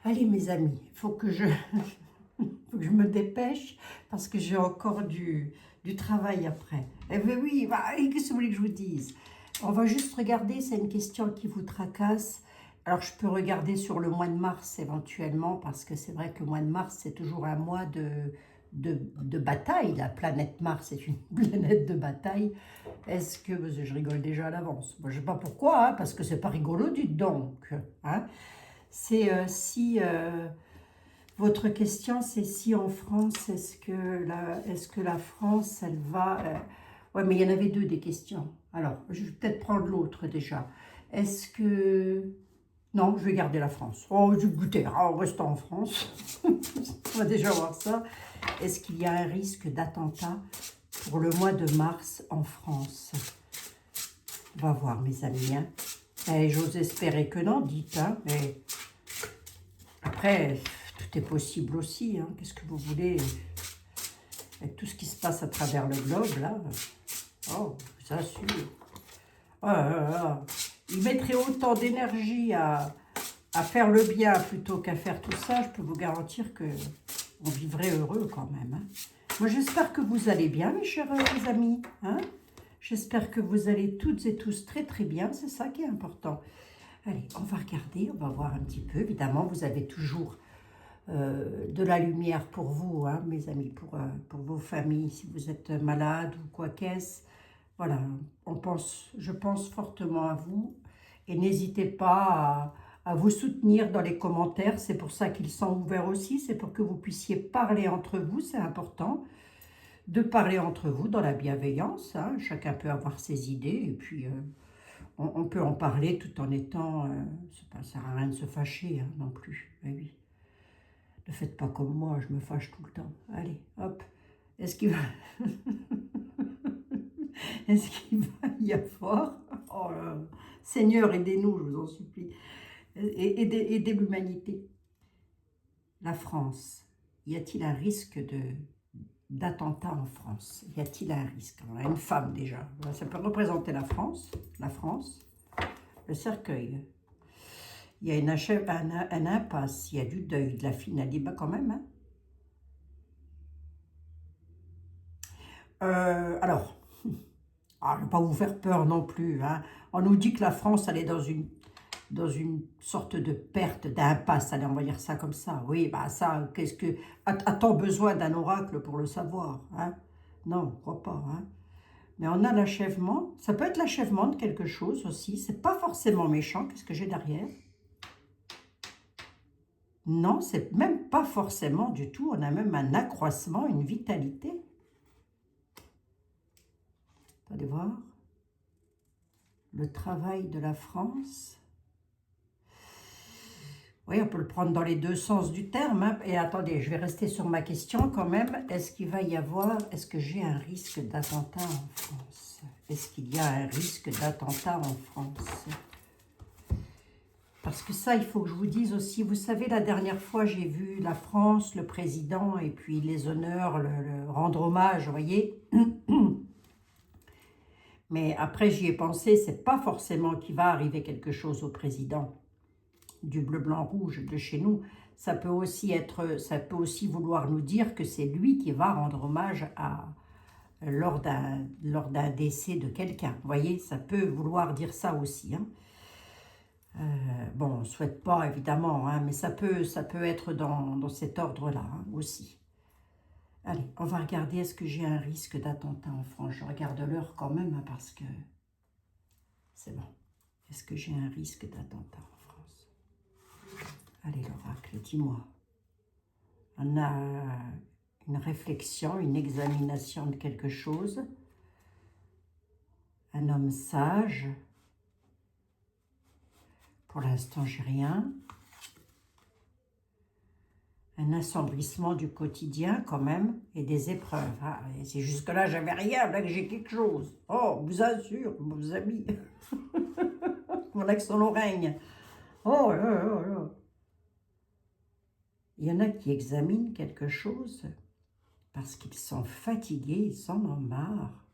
Allez mes amis, il faut que je, faut que je me dépêche parce que j'ai encore du travail après. Eh bien oui, qu'est-ce que vous voulez que je vous dise? On va juste regarder, c'est une question qui vous tracasse. Alors je peux regarder sur le mois de mars éventuellement parce que c'est vrai que le mois de mars c'est toujours un mois de bataille. La planète Mars est une planète de bataille. Est-ce que, je rigole déjà à l'avance. Moi je ne sais pas pourquoi, hein, parce que c'est pas rigolo du donc. Hein. C'est si votre question, c'est si en France, est-ce que la France, elle va... ouais, mais il y en avait deux des questions. Alors, je vais peut-être prendre l'autre déjà. Est-ce que... Non, je vais garder la France. Oh, écoutez, en restant en France, on va déjà voir ça. Est-ce qu'il y a un risque d'attentat pour le mois de mars en France? On va voir, mes amis. Hein. Et j'ose espérer que non, dites. Hein, mais après, tout est possible aussi. Hein. Qu'est-ce que vous voulez? Avec tout ce qui se passe à travers le globe, là. Oh, je vous assure. Oh là là. Ils mettraient autant d'énergie à faire le bien plutôt qu'à faire tout ça. Je peux vous garantir que on vivrait heureux quand même. Hein. Moi, j'espère que vous allez bien, mes chers amis. Hein. J'espère que vous allez toutes et tous très très bien. C'est ça qui est important. Allez, on va regarder, on va voir un petit peu. Évidemment, vous avez toujours de la lumière pour vous, hein, mes amis, pour vos familles, si vous êtes malade ou quoi qu'est-ce. Voilà, je pense fortement à vous et n'hésitez pas à vous soutenir dans les commentaires. C'est pour ça qu'ils sont ouverts aussi, c'est pour que vous puissiez parler entre vous, c'est important de parler entre vous dans la bienveillance. Hein. Chacun peut avoir ses idées et puis on peut en parler tout en étant... ça ne sert à rien de se fâcher hein, non plus. Eh oui. Ne faites pas comme moi, je me fâche tout le temps. Allez, hop. Est-ce qu'il va... Est-ce qu'il va y avoir... Oh là... Seigneur, aidez-nous, je vous en supplie. Aidez l'humanité. La France, y a-t-il un risque d'attentat en France? Y a-t-il un risque? On a une femme déjà. Ça peut représenter la France, le cercueil. Il y a un impasse, il y a du deuil, de la finale. Ben quand même, hein. Alors, je ne vais pas vous faire peur non plus. Hein. On nous dit que la France, elle est dans une sorte de perte, d'impasse. Allez, on va dire ça comme ça. Oui, bah ça, a-t-on besoin d'un oracle pour le savoir? Hein? Non, on ne croit pas. Hein. Mais on a l'achèvement. Ça peut être l'achèvement de quelque chose aussi. C'est pas forcément méchant. Qu'est-ce que j'ai derrière? Non, c'est même pas forcément du tout. On a même un accroissement, une vitalité. Allez voir. Le travail de la France. Oui, on peut le prendre dans les deux sens du terme. Hein. Et attendez, je vais rester sur ma question quand même. Est-ce qu'il va y avoir, est-ce que j'ai un risque d'attentat en France? Est-ce qu'il y a un risque d'attentat en France? Parce que ça, il faut que je vous dise aussi, vous savez, la dernière fois, j'ai vu la France, le président, et puis les honneurs, le rendre hommage, vous voyez. Mais après, j'y ai pensé, c'est pas forcément qu'il va arriver quelque chose au président du bleu, blanc, rouge de chez nous. Ça peut aussi vouloir nous dire que c'est lui qui va rendre hommage lors d'un décès de quelqu'un. Vous voyez, ça peut vouloir dire ça aussi. Hein. Bon, on ne souhaite pas, évidemment, hein, mais ça peut être dans cet ordre-là hein, aussi. Allez, on va regarder, est-ce que j'ai un risque d'attentat en France? Je regarde l'heure quand même, hein, parce que c'est bon. Est-ce que j'ai un risque d'attentat en France? Allez, l'oracle, dis-moi. On a une réflexion, une examination de quelque chose. Un homme sage. Pour l'instant, j'ai rien. Un assombrissement du quotidien quand même et des épreuves. Ah, c'est jusque-là, j'avais rien, là que j'ai quelque chose. Oh, vous assure, vos amis. Mon accent lorraine. Oh là là là. Il y en a qui examinent quelque chose parce qu'ils sont fatigués, ils en ont marre.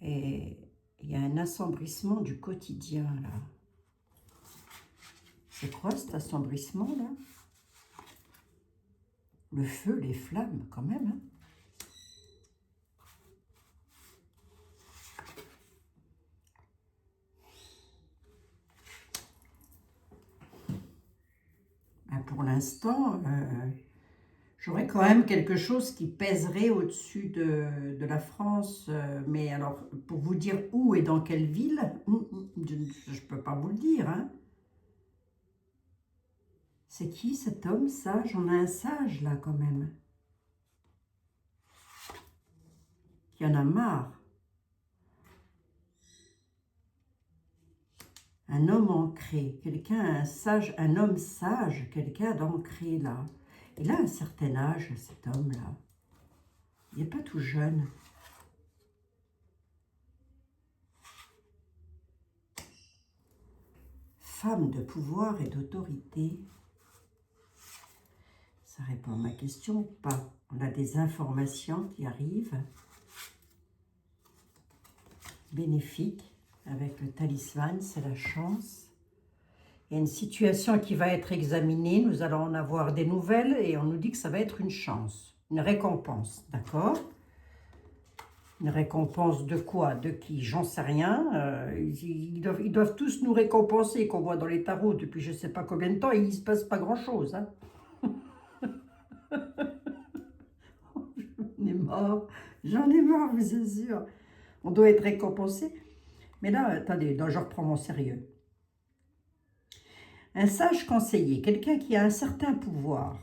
Et il y a un assombrissement du quotidien là. C'est quoi cet assombrissement là? Le feu, les flammes, quand même. Hein. Ben, pour l'instant, j'aurais quand même quelque chose qui pèserait au-dessus de la France. Mais alors, pour vous dire où et dans quelle ville, je ne peux pas vous le dire. Hein. C'est qui cet homme sage? On a un sage là quand même. Qui en a marre. Un homme ancré, quelqu'un, un sage, un homme sage, quelqu'un d'ancré là. Il a un certain âge, cet homme-là. Il n'est pas tout jeune. Femme de pouvoir et d'autorité. Ça répond à ma question ou pas? On a des informations qui arrivent. Bénéfiques. Avec le talisman, c'est la chance. Il y a une situation qui va être examinée. Nous allons en avoir des nouvelles et on nous dit que ça va être une chance. Une récompense, d'accord? Une récompense de quoi? De qui? J'en sais rien. Ils doivent tous nous récompenser, qu'on voit dans les tarots depuis je ne sais pas combien de temps, et il ne se passe pas grand-chose. Hein. J'en ai marre, vous assure. On doit être récompensé. Mais là, attendez, je reprends mon sérieux. Un sage conseiller, quelqu'un qui a un certain pouvoir,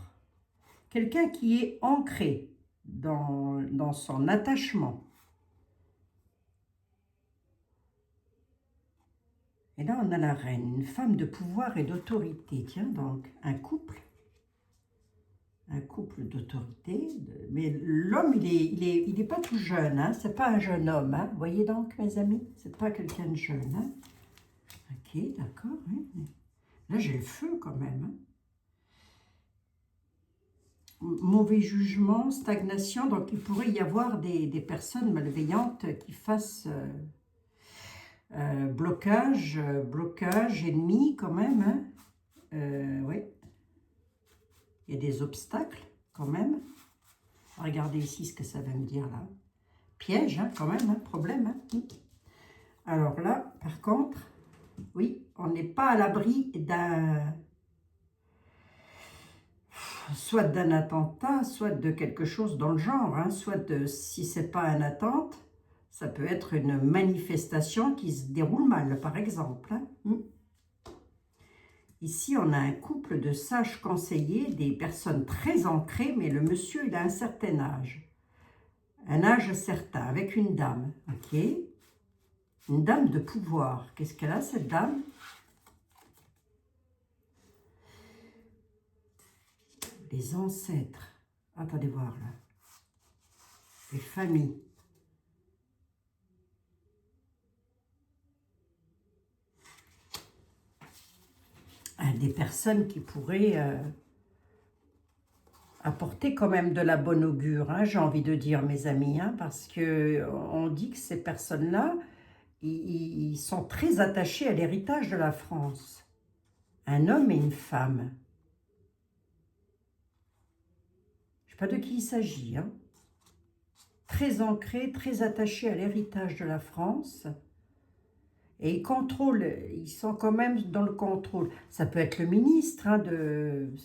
quelqu'un qui est ancré dans son attachement. Et là, on a la reine, une femme de pouvoir et d'autorité. Tiens donc, un couple d'autorité. Mais l'homme, il est pas tout jeune, hein, c'est pas un jeune homme. Hein. Vous voyez donc, mes amis, c'est pas quelqu'un de jeune. Hein. Ok, d'accord. Oui. Là, j'ai le feu quand même. Hein. Mauvais jugement, stagnation. Donc, il pourrait y avoir des personnes malveillantes qui fassent blocage ennemi quand même. Hein. Oui. Il y a des obstacles quand même. Regardez ici ce que ça va me dire là. Piège hein, quand même, hein, problème. Hein. Alors là, par contre, oui, on n'est pas à l'abri soit d'un attentat, soit de quelque chose dans le genre. Hein, soit si ce n'est pas un attentat, ça peut être une manifestation qui se déroule mal, par exemple. Hein. Ici, on a un couple de sages conseillers, des personnes très ancrées, mais le monsieur, il a un certain âge. Un âge certain, avec une dame. Ok. Une dame de pouvoir. Qu'est-ce qu'elle a, cette dame? Les ancêtres. Attendez voir, là. Les familles. Des personnes qui pourraient apporter quand même de la bonne augure, hein, j'ai envie de dire, mes amis, hein, parce qu'on dit que ces personnes-là, ils sont très attachés à l'héritage de la France. Un homme et une femme. Je ne sais pas de qui il s'agit. Hein. Très ancrés, très attachés à l'héritage de la France. Et ils sont quand même dans le contrôle. Ça peut être le ministre. Hein, vous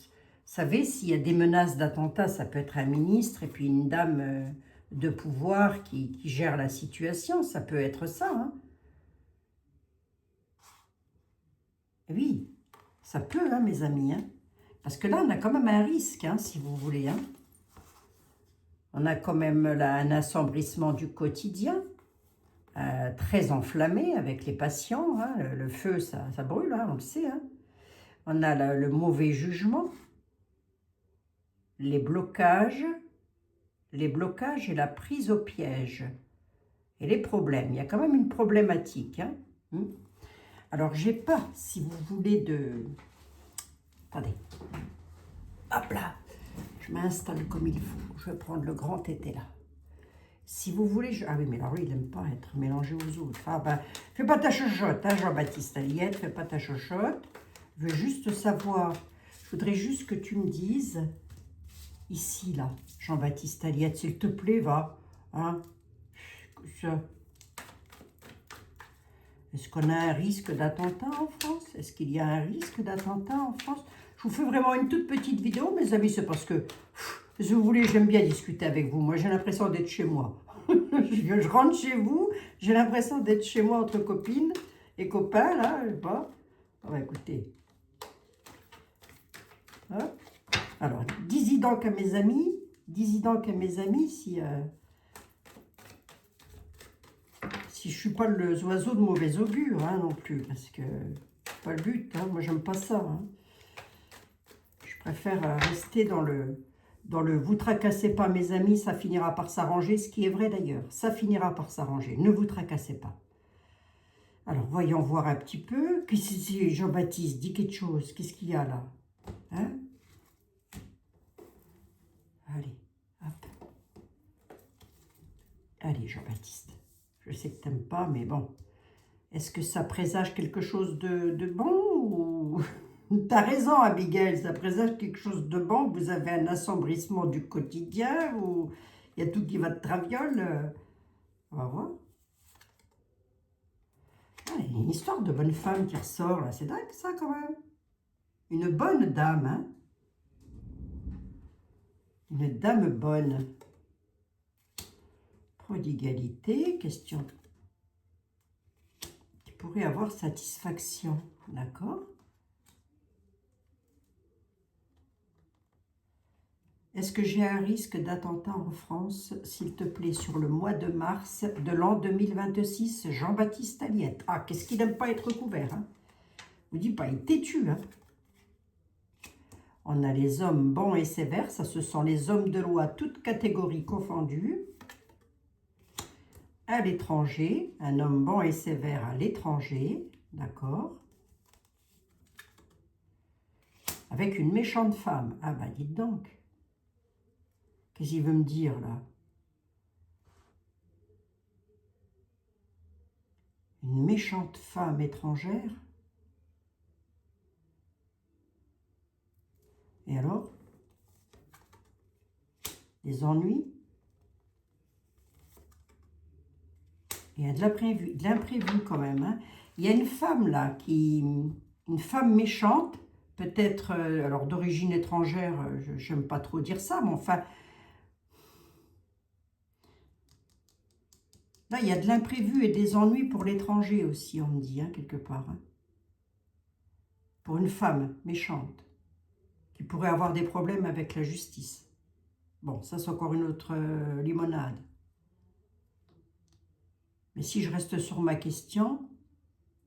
savez, s'il y a des menaces d'attentat, ça peut être un ministre et puis une dame de pouvoir qui gère la situation. Ça peut être ça. Hein. Oui, ça peut, hein, mes amis. Hein. Parce que là, on a quand même un risque, hein, si vous voulez. Hein. On a quand même là un assombrissement du quotidien. Très enflammé avec les patients. Hein. Le feu, ça brûle, hein, on le sait. Hein. On a le mauvais jugement, les blocages et la prise au piège. Et les problèmes. Il y a quand même une problématique. Hein. Alors, j'ai pas, si vous voulez, de... Attendez. Hop là. Je m'installe comme il faut. Je vais prendre le grand tété là. Si vous voulez, ah oui, mais alors lui, il n'aime pas être mélangé aux autres. Ah ben, fais pas ta chochotte, hein, Jean-Baptiste Aliette, fais pas ta chochotte. Je veux juste savoir, je voudrais juste que tu me dises, ici, là, Jean-Baptiste Aliette, s'il te plaît, va. Hein? Est-ce qu'on a un risque d'attentat en France? Est-ce qu'il y a un risque d'attentat en France? Je vous fais vraiment une toute petite vidéo, mes amis, c'est parce que, si vous voulez, j'aime bien discuter avec vous. Moi, j'ai l'impression d'être chez moi. Je rentre chez vous, j'ai l'impression d'être chez moi entre copines et copains, là, je sais pas. Ah bah, écoutez. Hop. Alors, dis-y donc à mes amis, si je suis pas le oiseau de mauvais augure, hein, non plus, parce que c'est pas le but, hein, moi j'aime pas ça. Hein. Je préfère rester dans le vous tracassez pas mes amis, ça finira par s'arranger, ce qui est vrai d'ailleurs, ça finira par s'arranger, ne vous tracassez pas. Alors voyons voir un petit peu, Jean-Baptiste, dis quelque chose, qu'est-ce qu'il y a là? Hein? Allez, hop. Allez Jean-Baptiste, je sais que t'aimes pas, mais bon. Est-ce que ça présage quelque chose de bon ou... T'as raison, Abigail, ça présage quelque chose de bon. Vous avez un assombrissement du quotidien ou il y a tout qui va de traviole. On va voir. Ah, il y a une histoire de bonne femme qui ressort, là. C'est dingue, ça, quand même. Une bonne dame, hein. Une dame bonne. Prodigalité, question qui pourrait avoir satisfaction. D'accord. Est-ce que j'ai un risque d'attentat en France, s'il te plaît, sur le mois de mars de l'an 2026, Jean-Baptiste Aliette. Ah, qu'est-ce qu'il n'aime pas être couvert, hein? Vous dites pas, il est têtu, hein? On a les hommes bons et sévères, ça ce sont les hommes de loi, toutes catégories confondues. À l'étranger, un homme bon et sévère à l'étranger, d'accord? Avec une méchante femme. Ah bah dites donc. Qu'est-ce qu'il veut me dire, là? Une méchante femme étrangère? Et alors? Des ennuis? Il y a de l'imprévu quand même. Hein. Il y a une femme, là, une femme méchante, peut-être, alors d'origine étrangère, je n'aime pas trop dire ça, mais enfin... Là, il y a de l'imprévu et des ennuis pour l'étranger aussi, on me dit, hein, quelque part. Hein. Pour une femme méchante, qui pourrait avoir des problèmes avec la justice. Bon, ça, c'est encore une autre limonade. Mais si je reste sur ma question,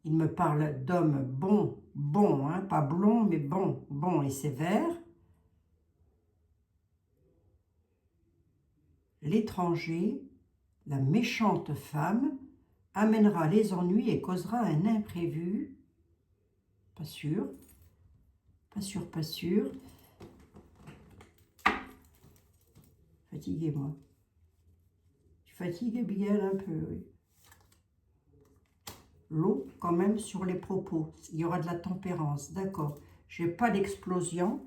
il me parle d'hommes bons, hein, pas blonds, mais bons et sévères. L'étranger, la méchante femme, amènera les ennuis et causera un imprévu. Pas sûr, pas sûr. Fatigué, moi. Tu fatigues, Abigail, un peu, oui. L'eau, quand même, sur les propos. Il y aura de la tempérance, d'accord. Je n'ai pas d'explosion.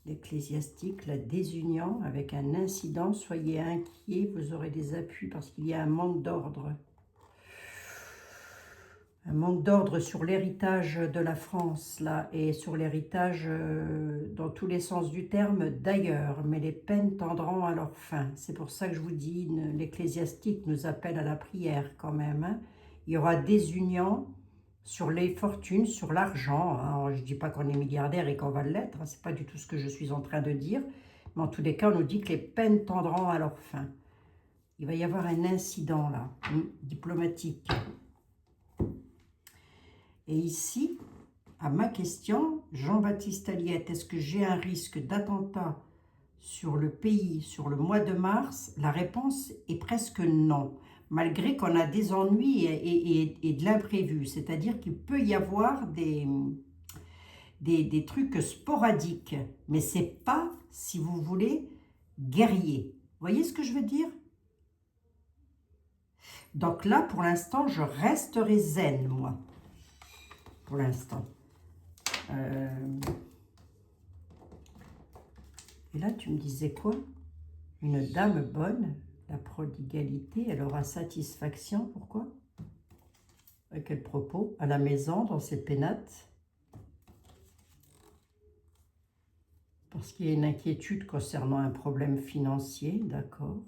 L'ecclésiastique, la désunion avec un incident. Soyez inquiets, vous aurez des appuis parce qu'il y a un manque d'ordre. Un manque d'ordre sur l'héritage de la France, là, et sur l'héritage dans tous les sens du terme d'ailleurs. Mais les peines tendront à leur fin. C'est pour ça que je vous dis, l'ecclésiastique nous appelle à la prière quand même. Hein. Il y aura des unions sur les fortunes, sur l'argent. Hein. Je ne dis pas qu'on est milliardaire et qu'on va l'être, hein. Ce n'est pas du tout ce que je suis en train de dire. Mais en tous les cas, on nous dit que les peines tendront à leur fin. Il va y avoir un incident là, diplomatique. Et ici, à ma question, Jean-Baptiste Aliette, est-ce que j'ai un risque d'attentat sur le pays, sur le mois de mars? La réponse est presque non, malgré qu'on a des ennuis et de l'imprévu. C'est-à-dire qu'il peut y avoir des trucs sporadiques, mais ce n'est pas, si vous voulez, guerrier. Vous voyez ce que je veux dire? Donc là, pour l'instant, je resterai zen, moi. pour l'instant. Et là, tu me disais quoi? Une dame bonne, la prodigalité, elle aura satisfaction. Pourquoi? À quel propos? À la maison, dans ses pénates. Parce qu'il y a une inquiétude concernant un problème financier, d'accord.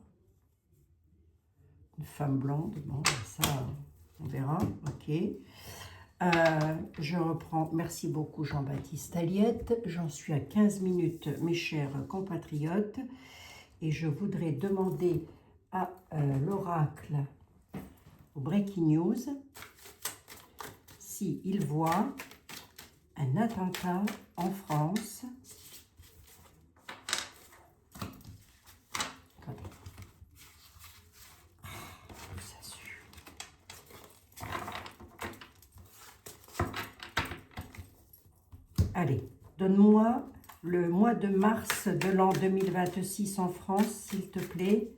Une femme blonde, bon, ça, on verra, ok. Je reprends, merci beaucoup Jean-Baptiste Aliette. J'en suis à 15 minutes, mes chers compatriotes. Et je voudrais demander à l'oracle, au Breaking News, s'il voit un attentat en France. Allez, donne-moi le mois de mars de l'an 2026 en France, s'il te plaît.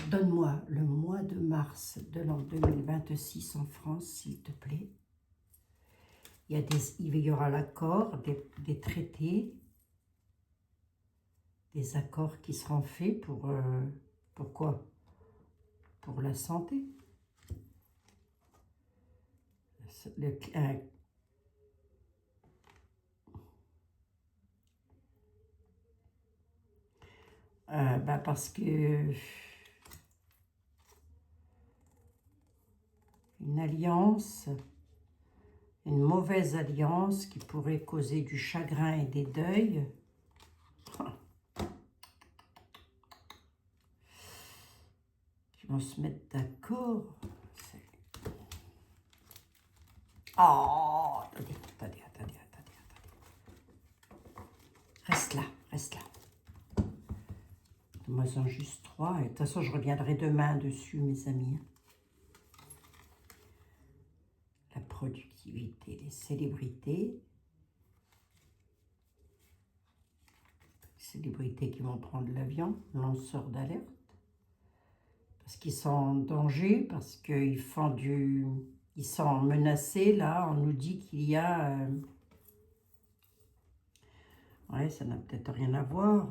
Donne-moi le mois de mars de l'an 2026 en France, s'il te plaît. Il y aura l'accord, des traités, des accords qui seront faits pour quoi? Pour la santé. Parce que une alliance, une mauvaise alliance qui pourrait causer du chagrin et des deuils. Qui vont se mettre d'accord. Oh, attendez. Reste là. Donne-moi-en juste 3. Et de toute façon, je reviendrai demain dessus, mes amis. La productivité, les célébrités. Célébrités qui vont prendre l'avion, lanceurs d'alerte. Parce qu'ils sont en danger, parce qu'ils font ils sont menacés, là, on nous dit qu'il y a... Ouais, ça n'a peut-être rien à voir.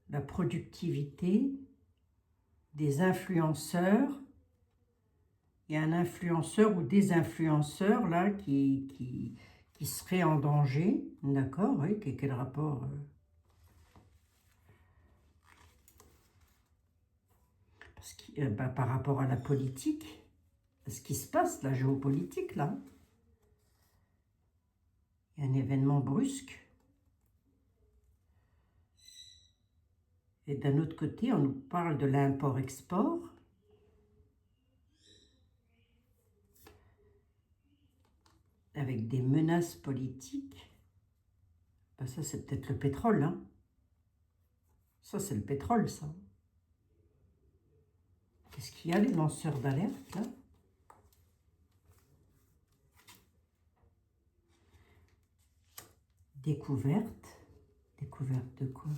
La productivité des influenceurs. Il y a un influenceur ou des influenceurs, là, qui seraient en danger. D'accord, oui, quel rapport Parce que, par rapport à la politique, ce qui se passe, la géopolitique, là. Il y a un événement brusque. Et d'un autre côté, on nous parle de l'import-export. Avec des menaces politiques. Ben ça, c'est peut-être le pétrole, hein. Ça, c'est le pétrole, ça. Qu'est-ce qu'il y a, les lanceurs d'alerte, là? Découverte. Découverte de quoi?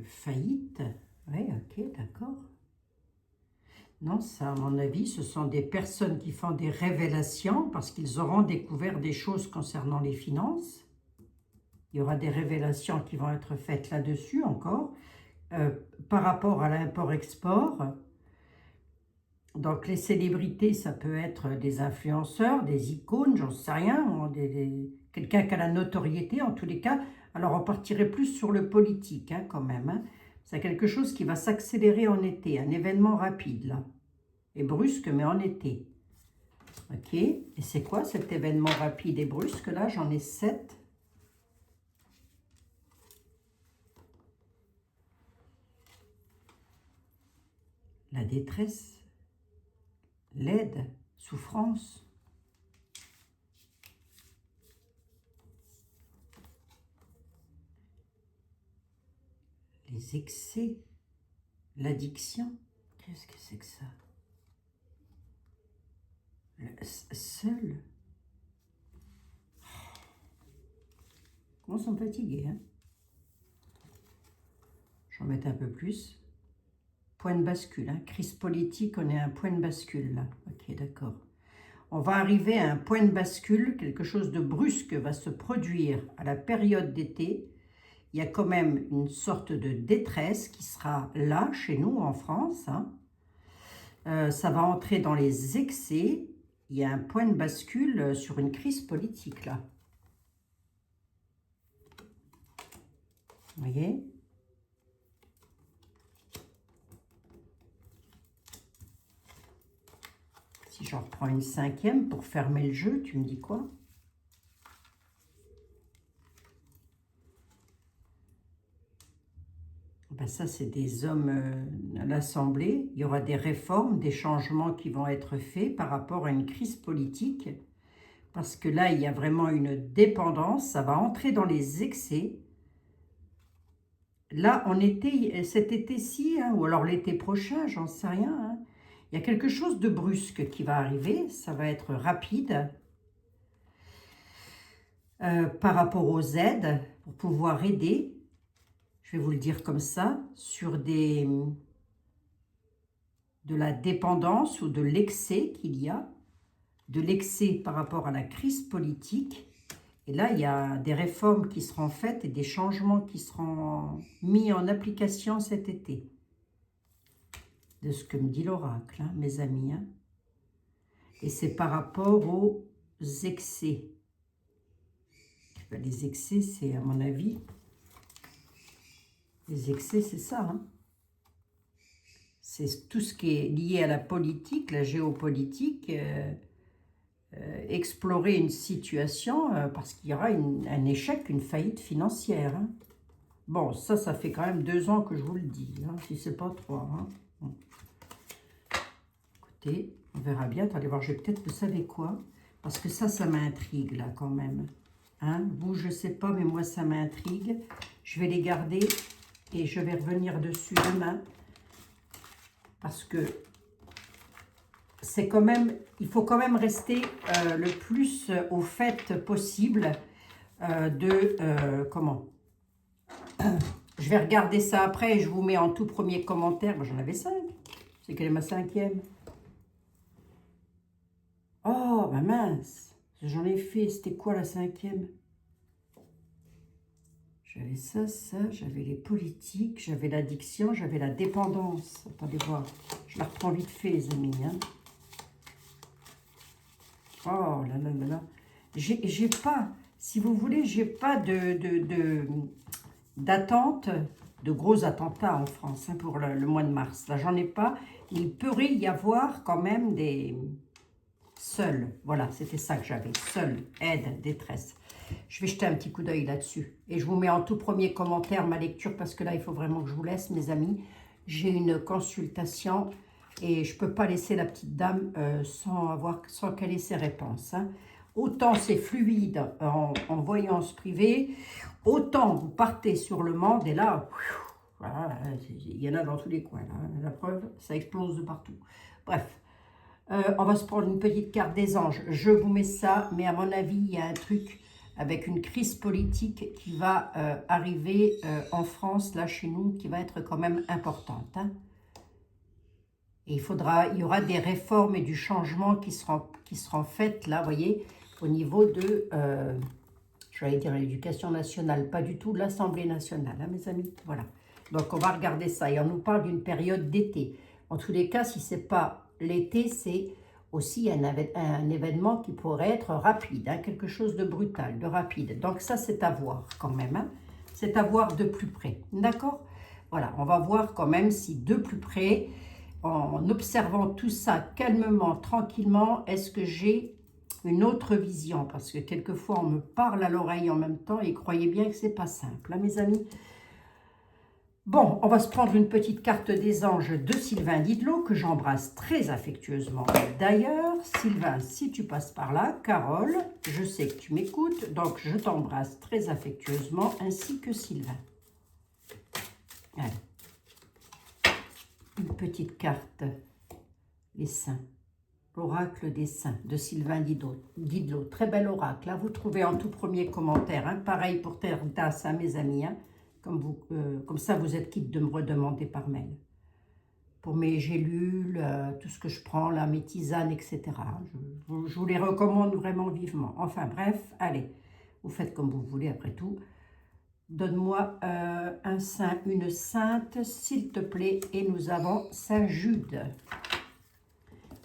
Faillite. Oui, ok, d'accord. Non, ça, à mon avis, ce sont des personnes qui font des révélations parce qu'ils auront découvert des choses concernant les finances. Il y aura des révélations qui vont être faites là-dessus encore. Par rapport à l'import-export, donc les célébrités, ça peut être des influenceurs, des icônes, j'en sais rien, quelqu'un qui a la notoriété en tous les cas. Alors on partirait plus sur le politique hein, quand même. Hein. C'est quelque chose qui va s'accélérer en été, un événement rapide là, et brusque mais en été. Ok, et c'est quoi cet événement rapide et brusque là? J'en ai 7. La détresse, l'aide, souffrance. Les excès, l'addiction. Qu'est-ce que c'est que ça? Seul. Comment sont fatigués, hein? J'en mets un peu plus. Point de bascule, hein. Crise politique, on est à un point de bascule là. Ok, d'accord. On va arriver à un point de bascule, quelque chose de brusque va se produire à la période d'été. Il y a quand même une sorte de détresse qui sera là, chez nous, en France. Hein. Ça va entrer dans les excès. Il y a un point de bascule sur une crise politique, là. Vous voyez ? Si j'en reprends une cinquième pour fermer le jeu, tu me dis quoi ? Ben ça, c'est des hommes à l'Assemblée. Il y aura des réformes, des changements qui vont être faits par rapport à une crise politique. Parce que là, il y a vraiment une dépendance. Ça va entrer dans les excès. Là, en été, cet été-ci, hein, ou alors l'été prochain, j'en sais rien. Hein, il y a quelque chose de brusque qui va arriver. Ça va être rapide. Par rapport aux aides, pour pouvoir aider. Je vais vous le dire comme ça, sur de la dépendance ou de l'excès qu'il y a, de l'excès par rapport à la crise politique. Et là, il y a des réformes qui seront faites et des changements qui seront mis en application cet été. De ce que me dit l'oracle, hein, mes amis. Hein. Et c'est par rapport aux excès. Les excès, c'est à mon avis... Les excès, c'est ça. Hein. C'est tout ce qui est lié à la politique, la géopolitique, explorer une situation parce qu'il y aura un échec, une faillite financière. Hein. Bon, ça fait quand même 2 ans que je vous le dis, hein, si c'est pas 3. Hein. Bon. Écoutez, on verra bien. Attendez voir, je vais peut-être, vous savez quoi? Parce que ça m'intrigue là quand même. Hein. Vous, je sais pas, mais moi, ça m'intrigue. Je vais les garder. Et je vais revenir dessus demain parce que c'est quand même, il faut quand même rester le plus au fait possible comment. Je vais regarder ça après et je vous mets en tout premier commentaire. Moi, j'en avais 5. C'est quelle est ma 5e? Oh, bah mince. J'en ai fait. C'était quoi la 5e? J'avais ça, j'avais les politiques, j'avais l'addiction, j'avais la dépendance. Attendez voir, je la reprends vite fait, les amis. Hein. Oh là là là là. J'ai pas, si vous voulez, j'ai pas d'attente, de gros attentats en France hein, pour le mois de mars. Là, j'en ai pas. Il pourrait y avoir quand même des... Seuls, voilà, c'était ça que j'avais. Seul, aide, détresse. Je vais jeter un petit coup d'œil là-dessus. Et je vous mets en tout premier commentaire ma lecture parce que là, il faut vraiment que je vous laisse, mes amis. J'ai une consultation et je ne peux pas laisser la petite dame sans qu'elle ait ses réponses. Hein. Autant c'est fluide en voyance privée, autant vous partez sur le monde et là, voilà, il y en a dans tous les coins. Là. La preuve, ça explose de partout. Bref. On va se prendre une petite carte des anges. Je vous mets ça, mais à mon avis, il y a un truc avec une crise politique qui va arriver en France, là chez nous, qui va être quand même importante. Hein. Et il y aura des réformes et du changement qui seront faites, là, vous voyez, au niveau de, j'allais dire l'éducation nationale, pas du tout l'Assemblée nationale, hein, mes amis. Voilà. Donc, on va regarder ça. Et on nous parle d'une période d'été. En tous les cas, si ce n'est pas l'été, c'est aussi un événement qui pourrait être rapide, hein, quelque chose de brutal, de rapide. Donc ça, c'est à voir quand même. Hein. C'est à voir de plus près. D'accord? Voilà, on va voir quand même si de plus près, en observant tout ça calmement, tranquillement, est-ce que j'ai une autre vision? Parce que quelquefois, on me parle à l'oreille en même temps et croyez bien que c'est pas simple, hein, mes amis. Bon, on va se prendre une petite carte des anges de Sylvain Didlot, que j'embrasse très affectueusement. D'ailleurs, Sylvain, si tu passes par là, Carole, je sais que tu m'écoutes, donc je t'embrasse très affectueusement, ainsi que Sylvain. Allez. Une petite carte, les saints. L'oracle des saints de Sylvain Didlot. Très bel oracle, hein. Vous trouvez en tout premier commentaire. Hein. Pareil pour Terre d'As, hein, mes amis. Hein. Comme ça, vous êtes quitte de me redemander par mail. Pour mes gélules, tout ce que je prends, là, mes tisanes, etc. Je vous les recommande vraiment vivement. Enfin bref, allez, vous faites comme vous voulez après tout. Donne-moi un saint, une sainte, s'il te plaît. Et nous avons Saint Jude.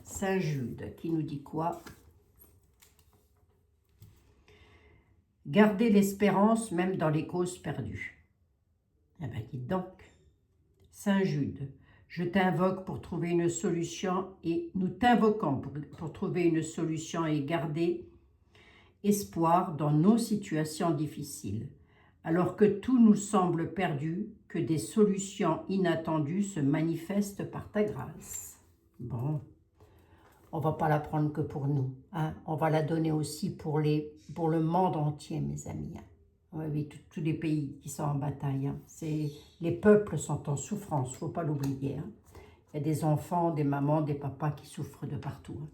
Saint Jude, qui nous dit quoi? Gardez l'espérance même dans les causes perdues. Eh bien, dites donc. Saint Jude, je t'invoque pour trouver une solution et nous t'invoquons pour trouver une solution et garder espoir dans nos situations difficiles. Alors que tout nous semble perdu, que des solutions inattendues se manifestent par ta grâce. Bon, on ne va pas la prendre que pour nous, hein. On va la donner aussi pour le monde entier, mes amis. Hein. Oui, tous les pays qui sont en bataille. Hein. Les peuples sont en souffrance, il ne faut pas l'oublier. Hein. Il y a des enfants, des mamans, des papas qui souffrent de partout. Hein.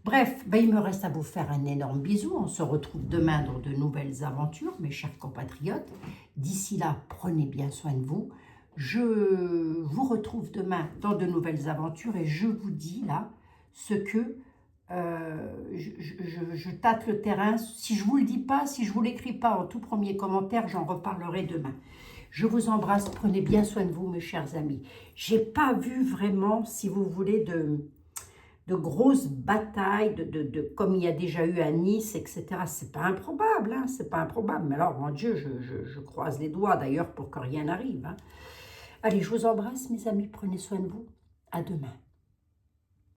Bref, ben il me reste à vous faire un énorme bisou. On se retrouve demain dans de nouvelles aventures, mes chers compatriotes. D'ici là, prenez bien soin de vous. Je vous retrouve demain dans de nouvelles aventures et je vous dis là ce que je tâte le terrain. Si je ne vous le dis pas, si je ne vous l'écris pas en tout premier commentaire, j'en reparlerai demain. Je vous embrasse, prenez bien soin de vous, mes chers amis. Je n'ai pas vu vraiment, si vous voulez, de grosses batailles, comme il y a déjà eu à Nice, etc. C'est pas improbable, hein, c'est pas improbable. Mais alors, mon Dieu, je croise les doigts d'ailleurs pour que rien n'arrive. Hein. Allez, je vous embrasse, mes amis, prenez soin de vous. À demain.